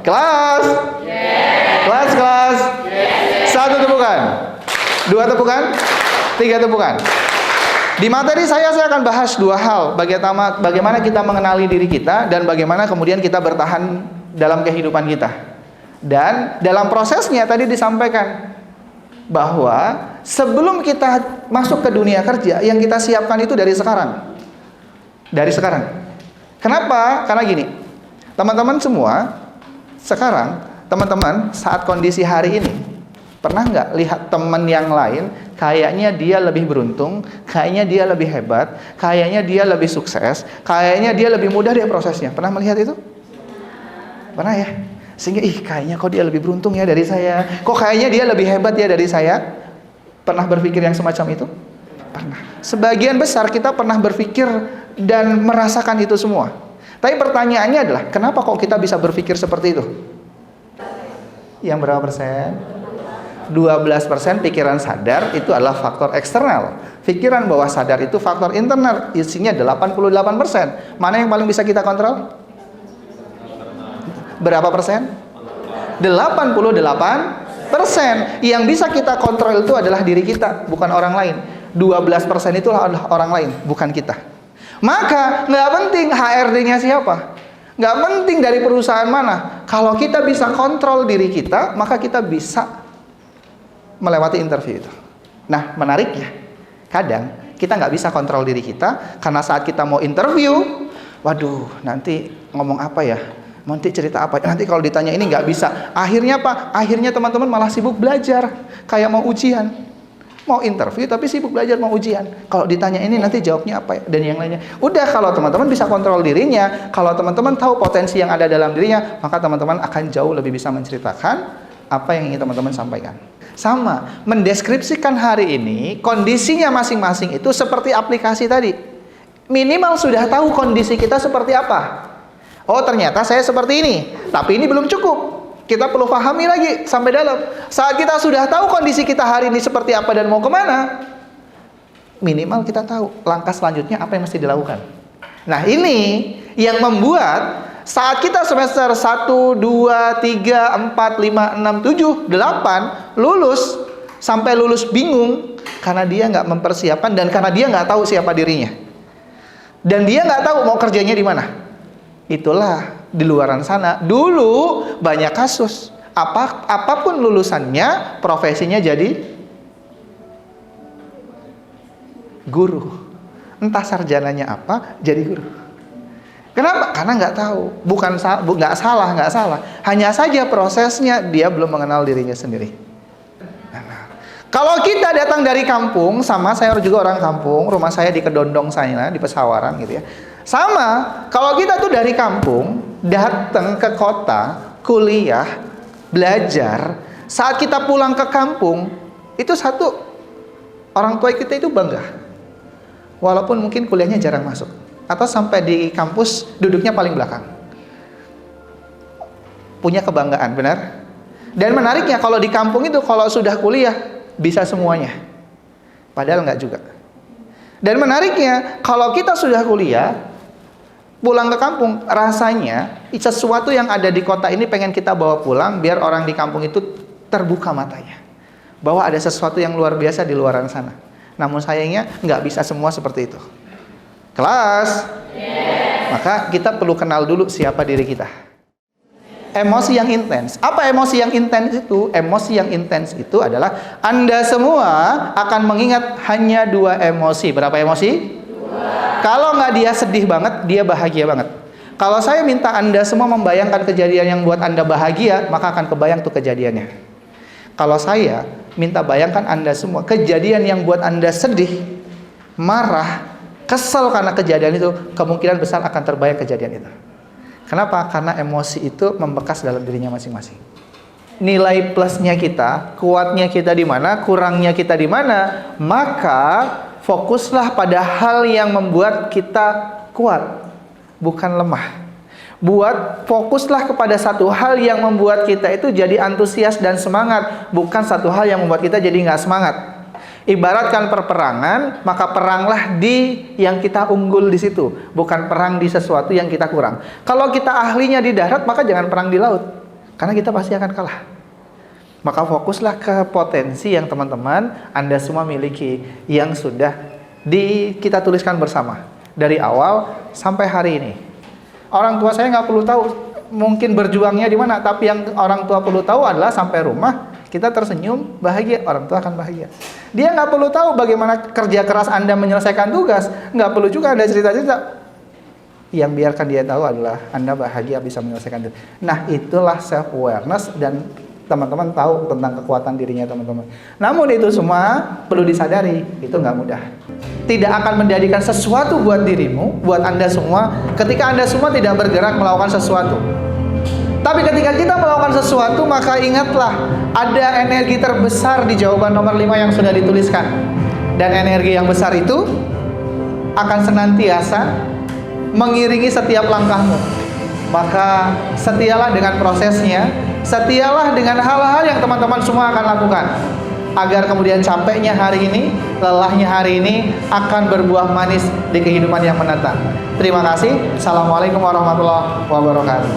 Kelas? Kelas? Satu tepukan. Dua tepukan. Tiga tepukan. Di materi saya akan bahas dua hal. Bagaimana kita mengenali diri kita dan bagaimana kemudian kita bertahan dalam kehidupan kita. Dan dalam prosesnya tadi disampaikan bahwa sebelum kita masuk ke dunia kerja, yang kita siapkan itu dari sekarang. Dari sekarang. Kenapa? Karena gini, teman-teman semua, sekarang, teman-teman saat kondisi hari ini, pernah nggak lihat teman yang lain, kayaknya dia lebih beruntung, kayaknya dia lebih hebat, kayaknya dia lebih sukses, kayaknya dia lebih mudah dia prosesnya. Pernah melihat itu? Pernah ya? Sehingga, kayaknya kok dia lebih beruntung ya dari saya, kok kayaknya dia lebih hebat ya dari saya. Pernah berpikir yang semacam itu? Pernah. Sebagian besar kita pernah berpikir dan merasakan itu semua. Tapi pertanyaannya adalah, kenapa kok kita bisa berpikir seperti itu? Yang berapa persen? 12% pikiran sadar itu adalah faktor eksternal. Pikiran bawah sadar itu faktor internal, isinya 88%. Mana yang paling bisa kita kontrol? Berapa persen? 88%. Yang bisa kita kontrol itu adalah diri kita, bukan orang lain. 12% itu adalah orang lain, bukan kita. Maka nggak penting HRD-nya siapa, nggak penting dari perusahaan mana. Kalau kita bisa kontrol diri kita, maka kita bisa melewati interview itu. Nah, menariknya, kadang kita nggak bisa kontrol diri kita karena saat kita mau interview, waduh, nanti ngomong apa ya? Nanti cerita apa? Nanti kalau ditanya ini nggak bisa. Akhirnya apa? Akhirnya teman-teman malah sibuk belajar, kayak mau ujian. Mau interview tapi sibuk belajar mau ujian. Kalau ditanya ini nanti jawabnya apa dan yang lainnya. Udah, kalau teman-teman bisa kontrol dirinya, kalau teman-teman tahu potensi yang ada dalam dirinya, maka teman-teman akan jauh lebih bisa menceritakan apa yang ingin teman-teman sampaikan. Sama, mendeskripsikan hari ini kondisinya masing-masing itu seperti aplikasi tadi. Minimal sudah tahu kondisi kita seperti apa. Oh, ternyata saya seperti ini, tapi ini belum cukup. Kita perlu pahami lagi sampai dalam. Saat kita sudah tahu kondisi kita hari ini seperti apa dan mau kemana, minimal kita tahu langkah selanjutnya apa yang mesti dilakukan. Nah, ini yang membuat saat kita semester 1, 2, 3, 4, 5, 6, 7, 8 lulus, sampai lulus bingung karena dia nggak mempersiapkan dan karena dia nggak tahu siapa dirinya. Dan dia nggak tahu mau kerjanya di mana. Itulah di luaran sana. Dulu banyak kasus. Apapun lulusannya, profesinya jadi guru. Entah sarjananya apa, jadi guru. Kenapa? Karena nggak tahu. Nggak salah. Hanya saja prosesnya dia belum mengenal dirinya sendiri. Kalau kita datang dari kampung, sama saya juga orang kampung, rumah saya di Kedondong sana, di Pesawaran gitu ya. Sama, kalau kita tuh dari kampung datang ke kota, kuliah, belajar, saat kita pulang ke kampung, itu satu, orang tua kita itu bangga. Walaupun mungkin kuliahnya jarang masuk, atau sampai di kampus duduknya paling belakang. Punya kebanggaan, benar? Dan menariknya kalau di kampung itu kalau sudah kuliah bisa semuanya. Padahal enggak juga. Dan menariknya kalau kita sudah kuliah, pulang ke kampung, rasanya sesuatu yang ada di kota ini pengen kita bawa pulang biar orang di kampung itu terbuka matanya bahwa ada sesuatu yang luar biasa di luaran sana. Namun sayangnya nggak bisa semua seperti itu. Kelas? Maka kita perlu kenal dulu siapa diri kita. Emosi yang intens. Apa emosi yang intens itu? Emosi yang intens itu adalah Anda semua akan mengingat hanya dua emosi. Berapa emosi? Kalau nggak dia sedih banget, dia bahagia banget. Kalau saya minta Anda semua membayangkan kejadian yang buat Anda bahagia, maka akan kebayang tuh kejadiannya. Kalau saya minta bayangkan Anda semua kejadian yang buat Anda sedih, marah, kesel karena kejadian itu, kemungkinan besar akan terbayang kejadian itu. Kenapa? Karena emosi itu membekas dalam dirinya masing-masing. Nilai plusnya kita, kuatnya kita di mana, kurangnya kita di mana, maka fokuslah pada hal yang membuat kita kuat, bukan lemah. Fokuslah kepada satu hal yang membuat kita itu jadi antusias dan semangat, bukan satu hal yang membuat kita jadi nggak semangat. Ibaratkan perperangan, maka peranglah di yang kita unggul di situ, bukan perang di sesuatu yang kita kurang. Kalau kita ahlinya di darat, maka jangan perang di laut. Karena kita pasti akan kalah. Maka fokuslah ke potensi yang teman-teman Anda semua miliki, yang sudah kita tuliskan bersama dari awal sampai hari ini. Orang tua saya nggak perlu tahu mungkin berjuangnya di mana, tapi yang orang tua perlu tahu adalah sampai rumah kita tersenyum, bahagia, orang tua akan bahagia. Dia nggak perlu tahu bagaimana kerja keras Anda menyelesaikan tugas, nggak perlu juga Anda cerita-cerita. Yang biarkan dia tahu adalah Anda bahagia bisa menyelesaikan itu. Nah, itulah self-awareness, dan teman-teman tahu tentang kekuatan dirinya teman-teman. Namun itu semua perlu disadari, itu nggak mudah. Tidak akan menjadikan sesuatu buat dirimu, buat Anda semua, ketika Anda semua tidak bergerak melakukan sesuatu. Tapi ketika kita melakukan sesuatu, maka ingatlah, ada energi terbesar di jawaban nomor 5 yang sudah dituliskan. Dan energi yang besar itu akan senantiasa mengiringi setiap langkahmu. Maka setialah dengan prosesnya, setialah dengan hal-hal yang teman-teman semua akan lakukan, agar kemudian capeknya hari ini, lelahnya hari ini akan berbuah manis di kehidupan yang mendatang. Terima kasih. Assalamualaikum warahmatullahi wabarakatuh.